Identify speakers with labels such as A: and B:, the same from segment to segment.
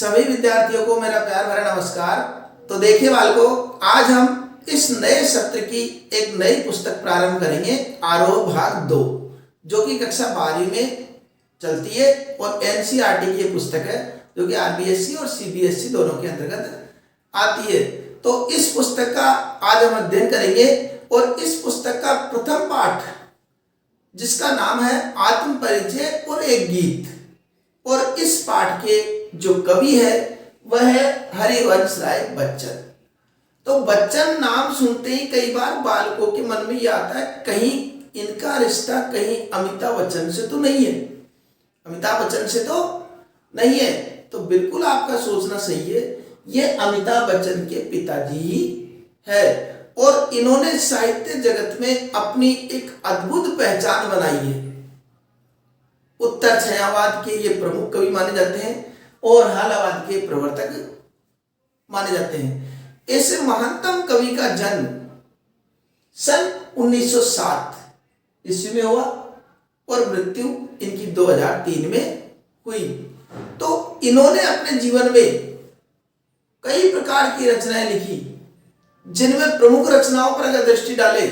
A: सभी विद्यार्थियों को मेरा प्यार भरा नमस्कार। तो देखिए बालकों, आज हम इस नए सत्र की एक नई पुस्तक प्रारंभ करेंगे, आरोह भाग 2, जो कि कक्षा 12वीं में चलती है और एनसीईआरटी की ये पुस्तक है, जो कि आरबीएसई और सीबीएसई दोनों के अंतर्गत आती है। तो इस पुस्तक का आज हम अध्ययन करेंगे और इस पुस्तक का प्रथम पाठ, जिसका नाम है आत्म परिचय और एक गीत, और इस पाठ के जो कवि है वह है हरिवंश राय बच्चन। तो बच्चन नाम सुनते ही कई बार बालकों के मन में यह आता है, कहीं इनका रिश्ता कहीं अमिताभ बच्चन से तो नहीं है, अमिताभ बच्चन से तो नहीं है। तो बिल्कुल आपका सोचना सही है, ये अमिताभ बच्चन के पिताजी ही है और इन्होंने साहित्य जगत में अपनी एक अद्भुत पहचान बनाई है। उत्तर छायावाद के ये प्रमुख कवि माने जाते हैं और हालावाद के प्रवर्तक माने जाते हैं। इस महानतम कवि का जन्म सन 1907 ईस्वी में हुआ और मृत्यु इनकी 2003 में हुई। तो इन्होंने अपने जीवन में कई प्रकार की रचनाएं लिखी, जिनमें प्रमुख रचनाओं पर अगर दृष्टि डाले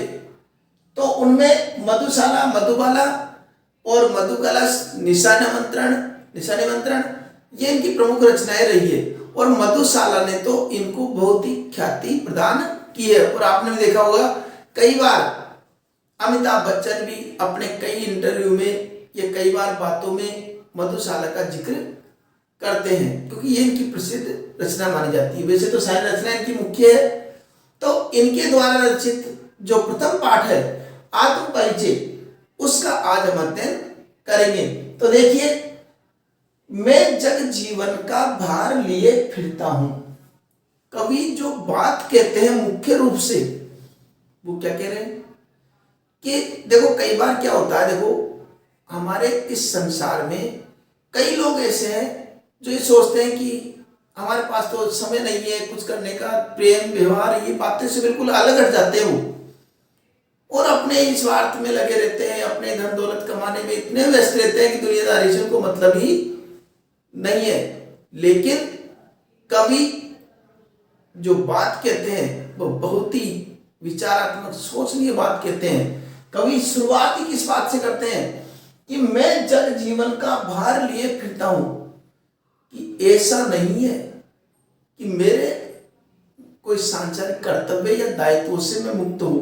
A: तो उनमें मधुशाला, मधुबाला और मधुकलश, निशाने मंत्रण ये इनकी प्रमुख रचनाएं रही है। और मधुशाला ने तो इनको बहुत ही ख्याति प्रदान की है। और आपने भी देखा होगा, कई बार अमिताभ बच्चन भी अपने कई इंटरव्यू में या कई बार बातों में मधुशाला का जिक्र करते हैं, क्योंकि ये इनकी प्रसिद्ध रचना मानी जाती है। वैसे तो सारी रचना इनकी मुख्य है। तो इनके द्वारा रचित जो प्रथम पाठ है आत्म परिचय, उसका आज हम अध्ययन करेंगे। तो देखिए, मैं जग जीवन का भार लिए फिरता हूं। कवि जो बात कहते हैं मुख्य रूप से, वो क्या कह रहे हैं कि देखो, कई बार क्या होता है, देखो हमारे इस संसार में कई लोग ऐसे हैं जो ये सोचते हैं कि हमारे पास तो समय नहीं है कुछ करने का, प्रेम व्यवहार ये बातें से बिल्कुल अलग हट जाते हैं वो, और अपने ही स्वार्थ में लगे रहते हैं, अपने धन दौलत कमाने में इतने व्यस्त रहते हैं कि दुनियादारी से उनको मतलब ही नहीं है। लेकिन कवि जो बात कहते हैं वो बहुत ही विचारात्मक, सोचनीय बात कहते हैं। कवि शुरुआत ही किस बात से करते हैं कि मैं जग जीवन का भार लिए फिरता हूं, कि ऐसा नहीं है कि मेरे कोई सांसारिक कर्तव्य या दायित्वों से मैं मुक्त हूं।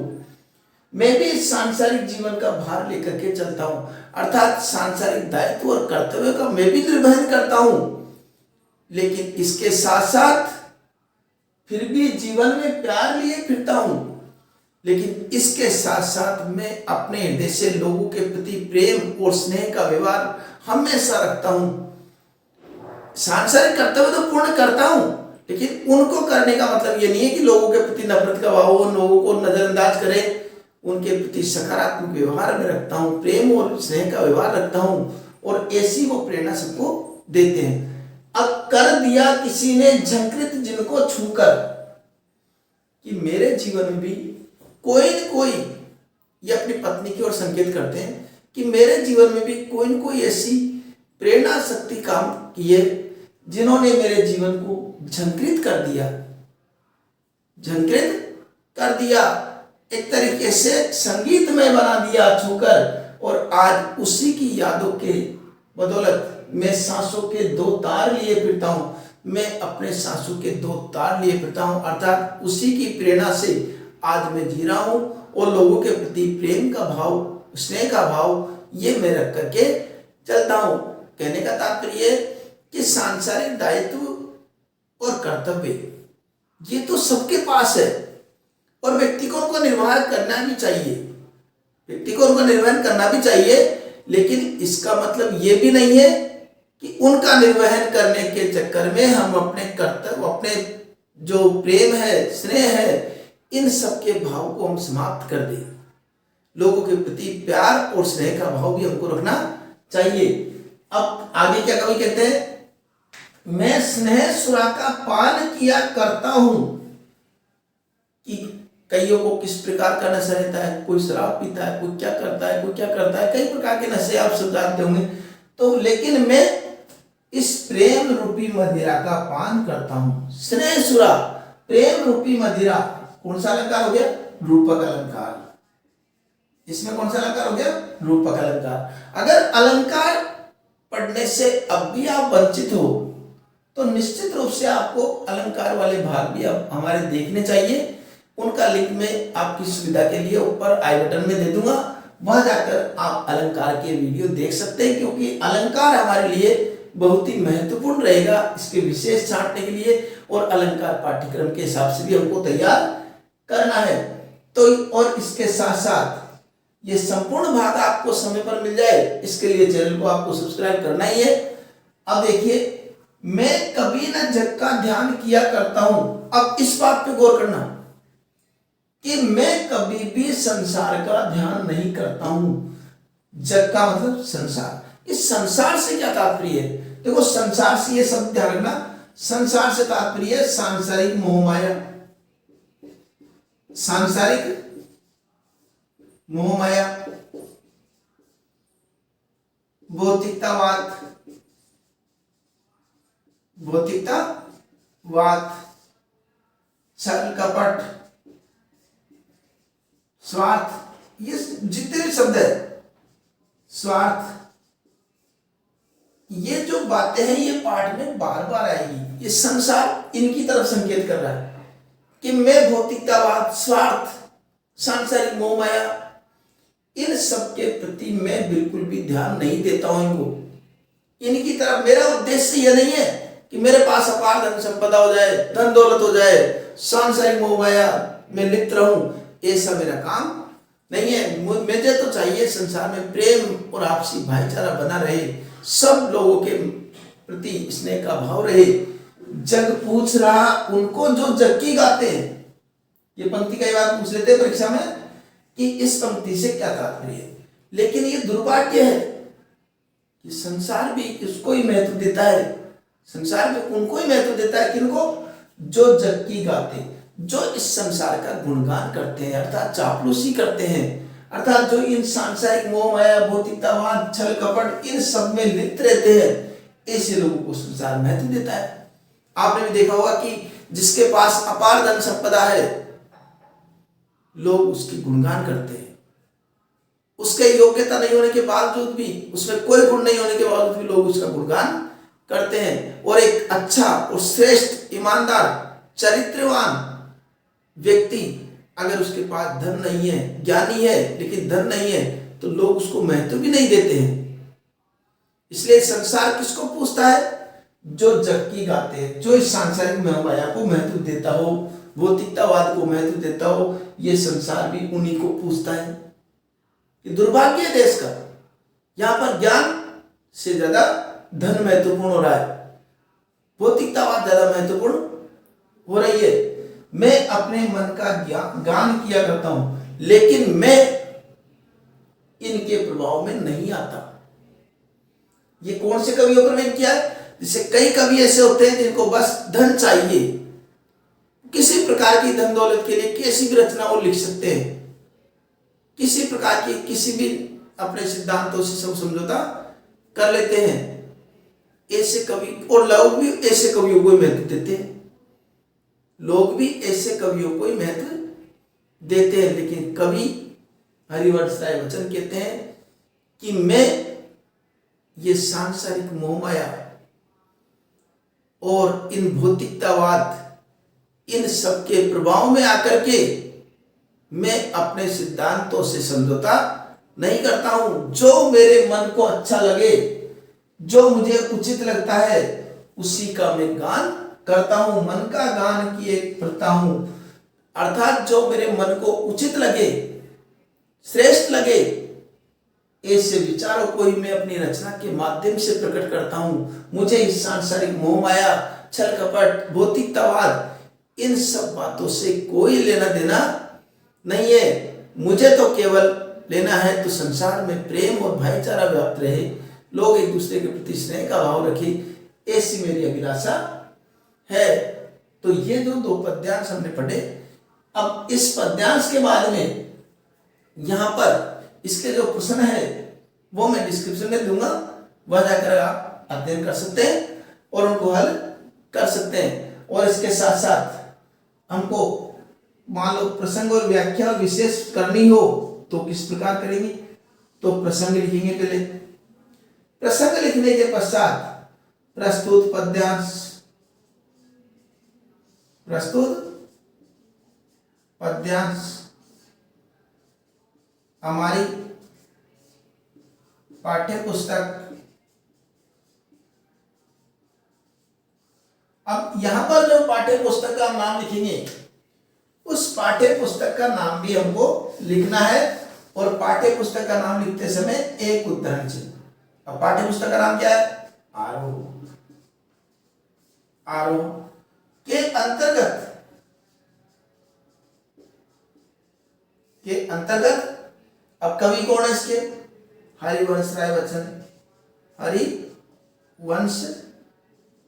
A: मैं भी इस सांसारिक जीवन का भार लेकर के चलता हूं, अर्थात सांसारिक दायित्व और कर्तव्य का मैं भी निर्वहन करता हूं। लेकिन इसके साथ साथ फिर भी जीवन में प्यार लिए फिरता हूं। लेकिन इसके साथ साथ मैं अपने हृदय से लोगों के प्रति प्रेम और स्नेह का व्यवहार हमेशा रखता हूं। सांसारिक कर्तव्य तो पूर्ण करता हूं, लेकिन उनको करने का मतलब ये नहीं है कि लोगों के प्रति नफरत का भाव हो, लोगों को नजरअंदाज करे। उनके प्रति सकारात्मक व्यवहार में रखता हूं, प्रेम और स्नेह का व्यवहार रखता हूं, और ऐसी वो प्रेरणा सबको देते हैं। अब कर दिया किसी ने झंकृत जिनको छूकर, कि मेरे जीवन में भी कोई न कोई, ये अपनी पत्नी की ओर संकेत करते हैं कि मेरे जीवन में भी कोई न कोई ऐसी प्रेरणा शक्ति काम की है जिन्होंने मेरे जीवन को झंकृत कर दिया, झंकृत कर दिया, एक तरीके से संगीतमय बना दिया छूकर। और आज उसी की यादों के बदौलत मैं सांसों के 2 तार लिए फिरता हूं, मैं अपने सांसों के 2 तार लिए फिरता हूं, अर्थात उसी की प्रेरणा से आज मैं जी रहा हूं और लोगों के प्रति प्रेम का भाव, स्नेह का भाव ये मैं रख करके चलता हूं। कहने का तात्पर्य कि सांसारिक दायित्व और कर्तव्य ये तो सबके पास है और व्यक्ति को उनका निर्वाह करना भी चाहिए, व्यक्ति को उनका निर्वहन करना भी चाहिए। लेकिन इसका मतलब ये भी नहीं है कि उनका निर्वहन करने के चक्कर में हम अपने कर्तव्य, अपने जो प्रेम है, स्नेह है, इन सब के भाव को हम समाप्त कर दें। लोगों के प्रति प्यार और स्नेह का भाव भी हमको रखना चाहिए। अब आगे क्या कवि कहते हैं, मैं स्नेह सुरा का पान किया करता हूं। कि कईयों को किस प्रकार का नशा रहता है, कोई शराब पीता है, कोई क्या करता है, कोई क्या करता है, कई प्रकार के नशे आप सब जानते होंगे। तो लेकिन मैं इस प्रेम रूपी मदिरा का पान करता हूं। स्नेह सुरा, प्रेम रूपी मदिरा, कौन सा अलंकार हो गया? रूपक अलंकार। इसमें कौन सा अलंकार हो गया? रूपक अलंकार। अगर अलंकार पढ़ने से अब भी आप वंचित हो तो निश्चित रूप से आपको अलंकार वाले भाग भी अब हमारे देखने चाहिए। उनका लिंक मैं आपकी सुविधा के लिए ऊपर आई बटन में दे दूंगा, वहां जाकर आप अलंकार के वीडियो देख सकते हैं, क्योंकि अलंकार हमारे लिए बहुत ही महत्वपूर्ण रहेगा इसके विशेष छांटने के लिए, और अलंकार पाठ्यक्रम के हिसाब से भी हमको तैयार करना है। तो और इसके साथ साथ ये संपूर्ण भाग आपको समय पर मिल जाए, इसके लिए चैनल को आपको सब्सक्राइब करना ही है। अब देखिए, मैं कभी न जग का ध्यान किया करता हूं। अब इस बात पे गौर करना कि मैं कभी भी संसार का ध्यान नहीं करता हूं। जग का मतलब संसार। इस संसार से क्या तात्पर्य है? देखो, संसार से ये शब्द ध्यान रखना, संसार से तात्पर्य है सांसारिक मोहमाया, सांसारिक मोहमाया, भौतिकतावाद, भौतिकतावाद, छल कपट, स्वार्थ, ये जितने भी शब्द है, स्वार्थ, ये जो बातें हैं ये पाठ में बार बार आएगी। ये संसार इनकी तरफ संकेत कर रहा है कि मैं भौतिकतावाद, स्वार्थ, सांसारिक मोहमाया, इन सब के प्रति मैं बिल्कुल भी ध्यान नहीं देता हूं। इनकी तरफ मेरा उद्देश्य यह नहीं है कि मेरे पास अपार धन संपदा हो जाए, धन दौलत हो जाए, सांसारिक मोहमाया में लिप्त रहूं, ऐसा मेरा काम नहीं है। मुझे तो चाहिए संसार में प्रेम और आपसी भाईचारा बना रहे, सब लोगों के प्रति स्नेह का भाव रहे। जग पूछ रहा उनको जो जग की गाते हैं। ये पंक्ति कई बार पूछ लेते हैं परीक्षा में कि इस पंक्ति से क्या तात्पर्य है, लेकिन ये दुर्भाग्य है कि संसार भी इसको ही महत्व देता है। संसार भी उनको ही महत्व देता है, किनको? जो जग की गाते, जो इस संसार का गुणगान करते हैं, अर्थात चापलूसी करते हैं, अर्थात जो इन सांसारिक मोह माया, भौतिकतावाद, छल कपट, इन सब में लिप्त रहते हैं, ऐसे लोगों को संसार महत्व देता है। आपने भी देखा होगा कि जिसके पास अपार धन संपदा है, लोग उसकी गुणगान करते हैं। उसके योग्यता नहीं होने के बावजूद भी, उसमें कोई गुण नहीं होने के बावजूद भी लोग उसका गुणगान करते हैं। और एक अच्छा और श्रेष्ठ, ईमानदार, चरित्रवान व्यक्ति अगर उसके पास धन नहीं है, ज्ञानी है लेकिन धन नहीं है, तो लोग उसको महत्व भी नहीं देते हैं। इसलिए संसार किसको पूछता है? जो जग की गाते हैं, जो इस सांसारिक माया को महत्व देता हो, भौतिकतावाद को महत्व देता हो, ये संसार भी उन्हीं को पूछता है। ये दुर्भाग्य है देश का। यहां पर ज्ञान से ज्यादा धन महत्वपूर्ण हो रहा है, भौतिकतावाद ज्यादा महत्वपूर्ण हो रही है। मैं अपने मन का गान किया करता हूं, लेकिन मैं इनके प्रभाव में नहीं आता। ये कौन से कवियों पर मैंने किया? जैसे कई कवि ऐसे होते हैं जिनको बस धन चाहिए, किसी प्रकार की धन दौलत के लिए कैसी भी रचना वो लिख सकते हैं, किसी प्रकार की किसी भी अपने सिद्धांतों से सब समझौता कर लेते हैं। ऐसे कवि, और लोग भी ऐसे कवियों को महत्व देते हैं, लोग भी ऐसे कवियों को महत्व देते हैं। लेकिन कवि हरिवंश राय बच्चन कहते हैं कि मैं ये सांसारिक मोहमाया और इन भौतिकतावाद, इन सब के प्रभाव में आकर के मैं अपने सिद्धांतों से समझौता नहीं करता हूं। जो मेरे मन को अच्छा लगे, जो मुझे उचित लगता है, उसी का मैं गान करता हूं। मन का गान किए करता हूं, अर्थात जो मेरे मन को उचित लगे, श्रेष्ठ लगे, ऐसे विचारों को ही मैं अपनी रचना के माध्यम से प्रकट करता हूं। मुझे इस सांसारिक मोह माया, छल कपट, भौतिकतावाद, इन सब बातों से कोई लेना देना नहीं है। मुझे तो केवल लेना है तो संसार में प्रेम और भाईचारा व्याप्त रहे, लोग एक दूसरे के प्रति स्नेह का भाव रखें, ऐसी मेरी अभिलाषा है। तो ये जो दो पद्यांश हमने पढ़े, अब इस पद्यांश के बाद में यहां पर इसके जो प्रश्न है वो मैं डिस्क्रिप्शन में दूंगा, वह जाकर आप अध्ययन कर सकते हैं और उनको हल कर सकते हैं। और इसके साथ साथ हमको मान लो प्रसंग और व्याख्या और विशेष करनी हो तो किस प्रकार करेंगे, तो प्रसंग लिखेंगे। पहले प्रसंग लिखने के पश्चात प्रस्तुत पद्यांश, प्रस्तुत पद्यांश हमारी पाठ्य पुस्तक। अब यहां पर जो पाठ्य पुस्तक का नाम लिखेंगे उस पाठ्य पुस्तक का नाम भी हमको लिखना है और पाठ्य पुस्तक का नाम लिखते समय एक उद्धरण चिन्ह। अब पाठ्य पुस्तक का नाम क्या है, आरोह। आरोह के अंतर्गत अब कवि कौन है इसके, हरिवंश राय बच्चन। हरिवंश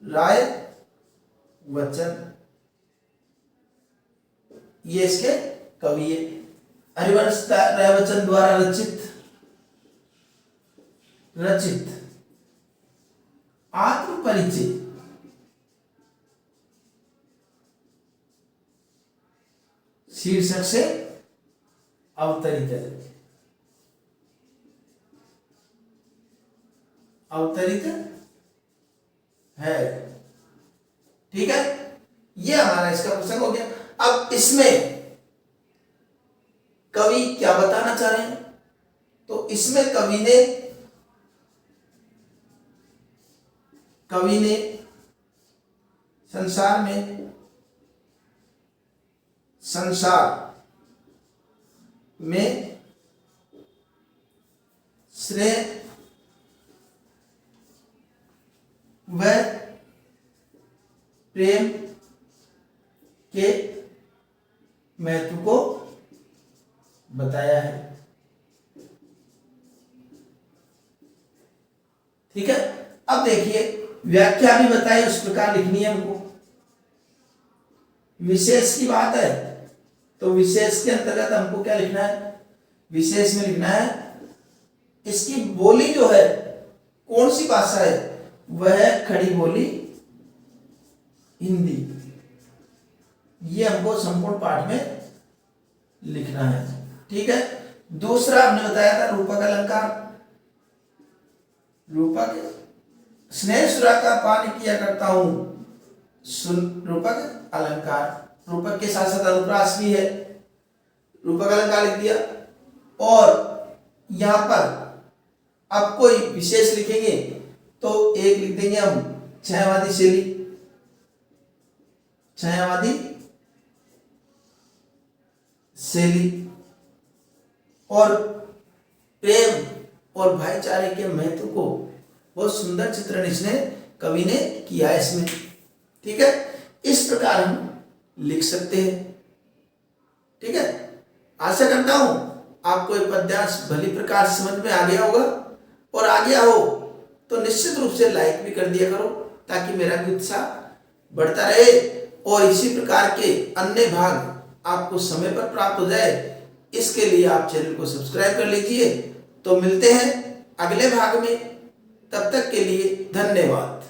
A: राय बच्चन ये इसके कवि है। हरिवंश राय बच्चन द्वारा रचित आत्म परिचय शीर्षक से अवतरित है। ठीक है, ये हमारा इसका प्रसंग हो गया। अब इसमें कवि क्या बताना चाह रहे हैं, तो इसमें कवि ने संसार में श्रेय व प्रेम के महत्व को बताया है। ठीक है, अब देखिए व्याख्या भी बताई उस प्रकार लिखनी है हमको। विशेष की बात है तो विशेष के अंतर्गत हमको क्या लिखना है, विशेष में लिखना है इसकी बोली जो है कौन सी भाषा है, वह खड़ी बोली हिंदी। ये हमको संपूर्ण पाठ में लिखना है। ठीक है, दूसरा हमने बताया था रूपक अलंकार। रूपक स्नेह सुरा का पान किया करता हूं, रूपक अलंकार। रूपक के साथ साथ अनुप्रास भी है, रूपक अलंकार लिख दिया। और यहां पर अब कोई विशेष लिखेंगे तो एक लिख देंगे हम छायावादी शैली, छायावादी शैली। और प्रेम और भाईचारे के महत्व को बहुत सुंदर चित्रण इसने कवि ने किया है इसमें। ठीक है, इस प्रकार हम लिख सकते हैं। ठीक है, आशा करता हूं आपको ये पद्यांश भली प्रकार समझ में आ गया होगा, और आ गया हो तो निश्चित रूप से लाइक भी कर दिया करो ताकि मेरा भी उत्साह बढ़ता रहे और इसी प्रकार के अन्य भाग आपको समय पर प्राप्त हो जाए। इसके लिए आप चैनल को सब्सक्राइब कर लीजिए। तो मिलते हैं अगले भाग में, तब तक के लिए धन्यवाद।